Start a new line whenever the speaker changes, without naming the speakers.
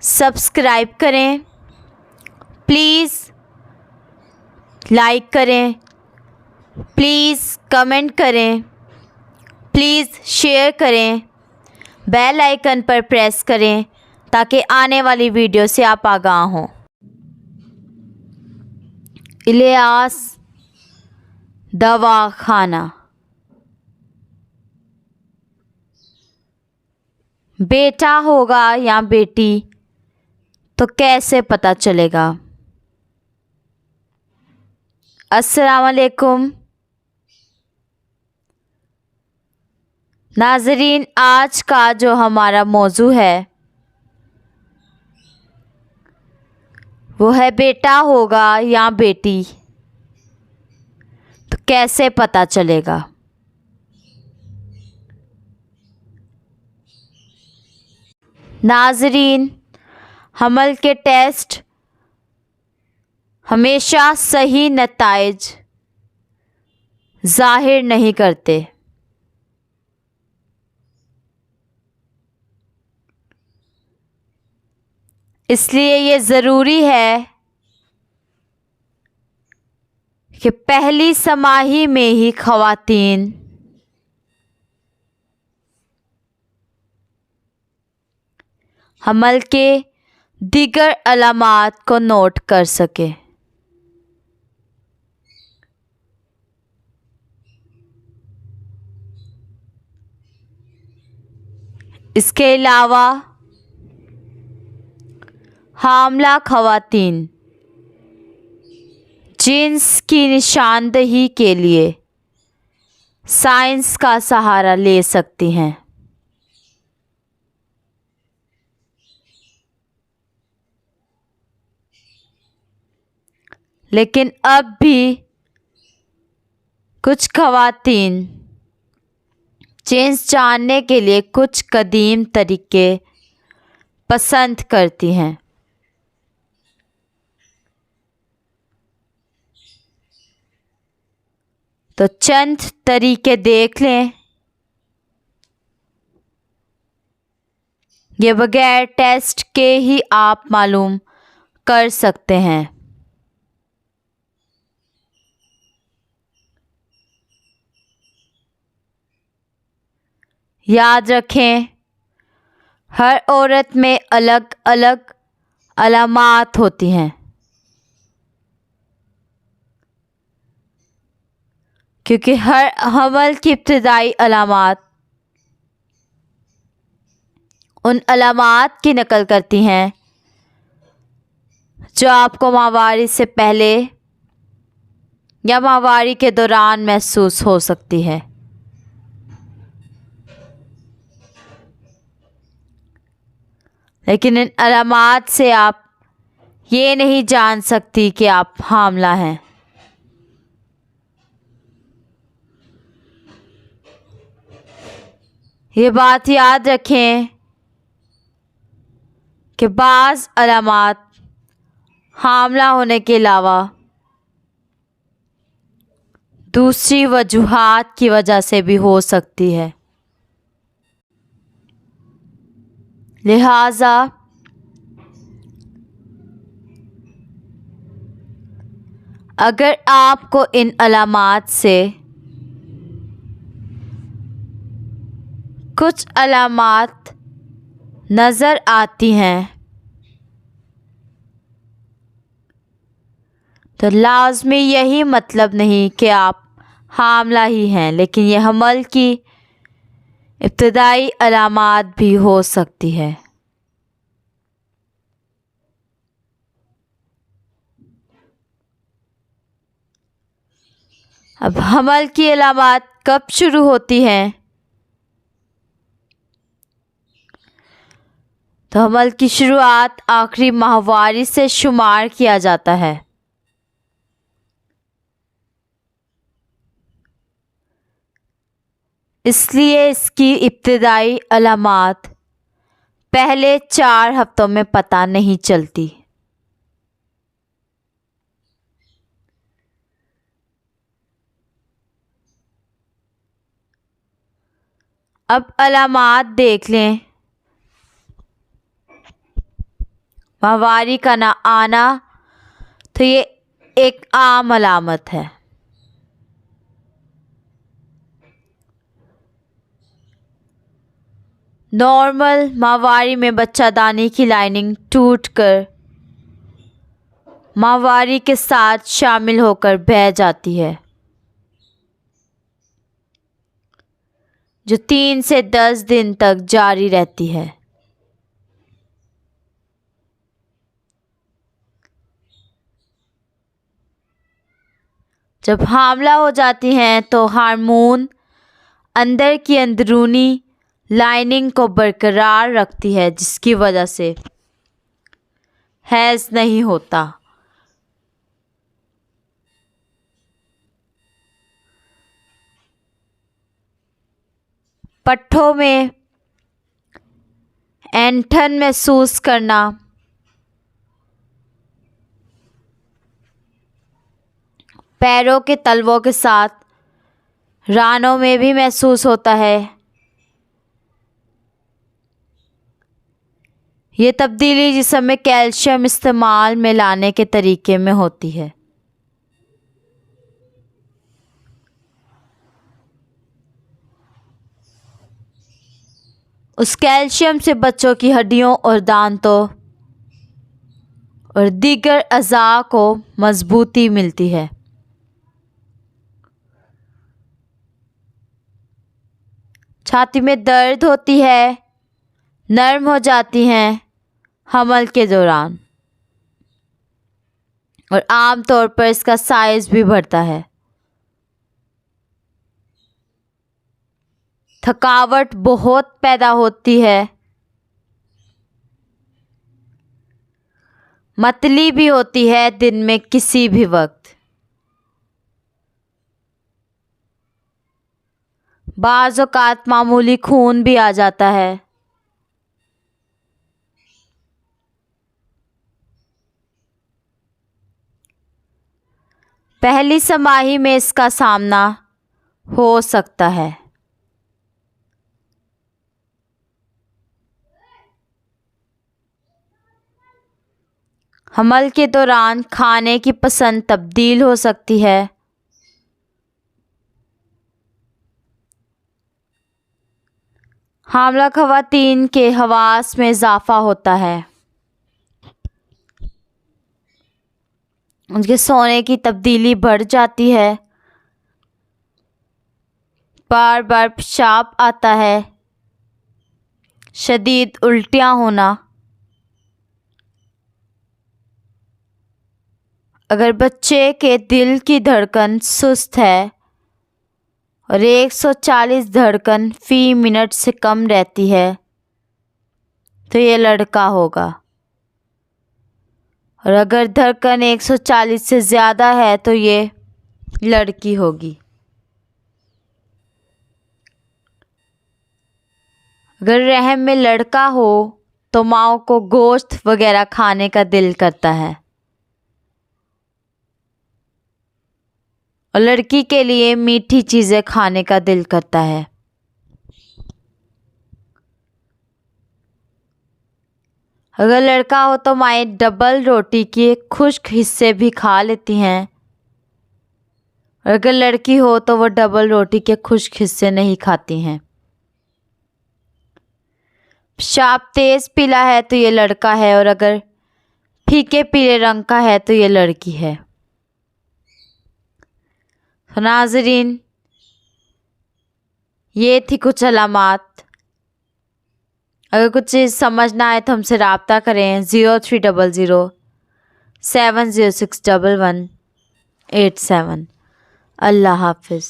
Subscribe کریں، please like کریں، please comment کریں، پلیز شیئر کریں، بیل آئیکن پر پریس کریں تاکہ آنے والی ویڈیو سے آپ آگاہ ہوں۔ الیاس دواخانہ۔ بیٹا ہوگا یا بیٹی تو کیسے پتہ چلے گا؟ السلام علیکم ناظرین، آج کا جو ہمارا موضوع ہے وہ ہے بیٹا ہوگا یا بیٹی تو کیسے پتہ چلے گا؟ ناظرین، حمل کے ٹیسٹ ہمیشہ صحیح نتائج ظاہر نہیں کرتے۔ اس لیے یہ ضروری ہے کہ پہلی سماہی میں ہی خواتین حمل کے دیگر علامات کو نوٹ کر سکے۔ اس کے علاوہ حاملہ خواتین جنس کی نشاندہی کے لیے سائنس کا سہارا لے سکتی ہیں۔ لیکن اب بھی کچھ خواتین جنس جاننے کے لیے کچھ قدیم طریقے پسند کرتی ہیں۔ تو چند طریقے دیکھ لیں۔ یہ بغیر ٹیسٹ کے ہی آپ معلوم کر سکتے ہیں۔ یاد رکھیں، ہر عورت میں الگ الگ علامات ہوتی ہیں، کیونکہ ہر حمل کی ابتدائی علامات ان علامات کی نقل کرتی ہیں جو آپ کو ماہواری سے پہلے یا ماہواری کے دوران محسوس ہو سکتی ہے۔ لیکن ان علامات سے آپ یہ نہیں جان سکتی کہ آپ حاملہ ہیں۔ یہ بات یاد رکھیں کہ بعض علامات حاملہ ہونے کے علاوہ دوسری وجوہات کی وجہ سے بھی ہو سکتی ہے۔ لہٰذا اگر آپ کو ان علامات سے کچھ علامات نظر آتی ہیں تو لازمی یہی مطلب نہیں کہ آپ حاملہ ہی ہیں، لیکن یہ حمل کی ابتدائی علامات بھی ہو سکتی ہے۔ اب حمل کی علامات کب شروع ہوتی ہیں؟ تو حمل کی شروعات آخری ماہواری سے شمار کیا جاتا ہے۔ اس لیے اس کی ابتدائی علامات پہلے 4 ہفتوں میں پتہ نہیں چلتی۔ اب علامات دیکھ لیں۔ माहवारी का ना आना, तो ये एक आम अलामत है। नॉर्मल माहवारी में बच्चादानी की लाइनिंग टूटकर माहवारी के साथ शामिल होकर बह जाती है, जो 3 से 10 दिन तक जारी रहती है। जब हामला हो जाती हैं तो हार्मोन अंदर की अंदरूनी लाइनिंग को बरकरार रखती है, जिसकी वजह से हैज़ नहीं होता। पट्ठों में ऐंठन महसूस करना, पैरों के तलवों के साथ रानों में भी महसूस होता है। ये तब्दीली जिस्म में कैल्शियम इस्तेमाल में लाने के तरीके में होती है। उस कैल्शियम से बच्चों की हड्डियों और दांतों और दीगर अज़ा को मजबूती मिलती है। छाती में दर्द होती है, नरम हो जाती हैं हमल के दौरान, और आम तौर पर इसका साइज़ भी बढ़ता है। थकावट बहुत पैदा होती है, मतली भी होती है दिन में किसी भी वक्त। बाज़ औक़ात मामूली खून भी आ जाता है। पहली समाही में इसका सामना हो सकता है। हमल के दौरान खाने की पसंद तब्दील हो सकती है। हामला ख़वातीन के हवास में इजाफ़ा होता है। उनके सोने की तब्दीली बढ़ जाती है। बार बार पेशाब आता है। शदीद उल्टियाँ होना। अगर बच्चे के दिल की धड़कन सुस्त है और 140 धड़कन फ़ी मिनट से कम रहती है तो ये लड़का होगा, और अगर धड़कन 140 से ज़्यादा है तो ये लड़की होगी। अगर रहम में लड़का हो तो माँ को गोश्त वगैरह खाने का दिल करता है, और लड़की के लिए मीठी चीज़ें खाने का दिल करता है। अगर लड़का हो तो माएँ डबल रोटी के खुश्क हिस्से भी खा लेती हैं, और अगर लड़की हो तो वो डबल रोटी के खुश्क हिस्से नहीं खाती हैं। पेशाब तेज़ पीला है तो ये लड़का है, और अगर फीके पीले रंग का है तो ये लड़की है। तो नाज़रीन, ये थी कुछ अलामात। अगर कुछ चीज़ समझ ना आए तो हमसे रब्ता करें 0300 706 1187। अल्लाह हाफ़िज़।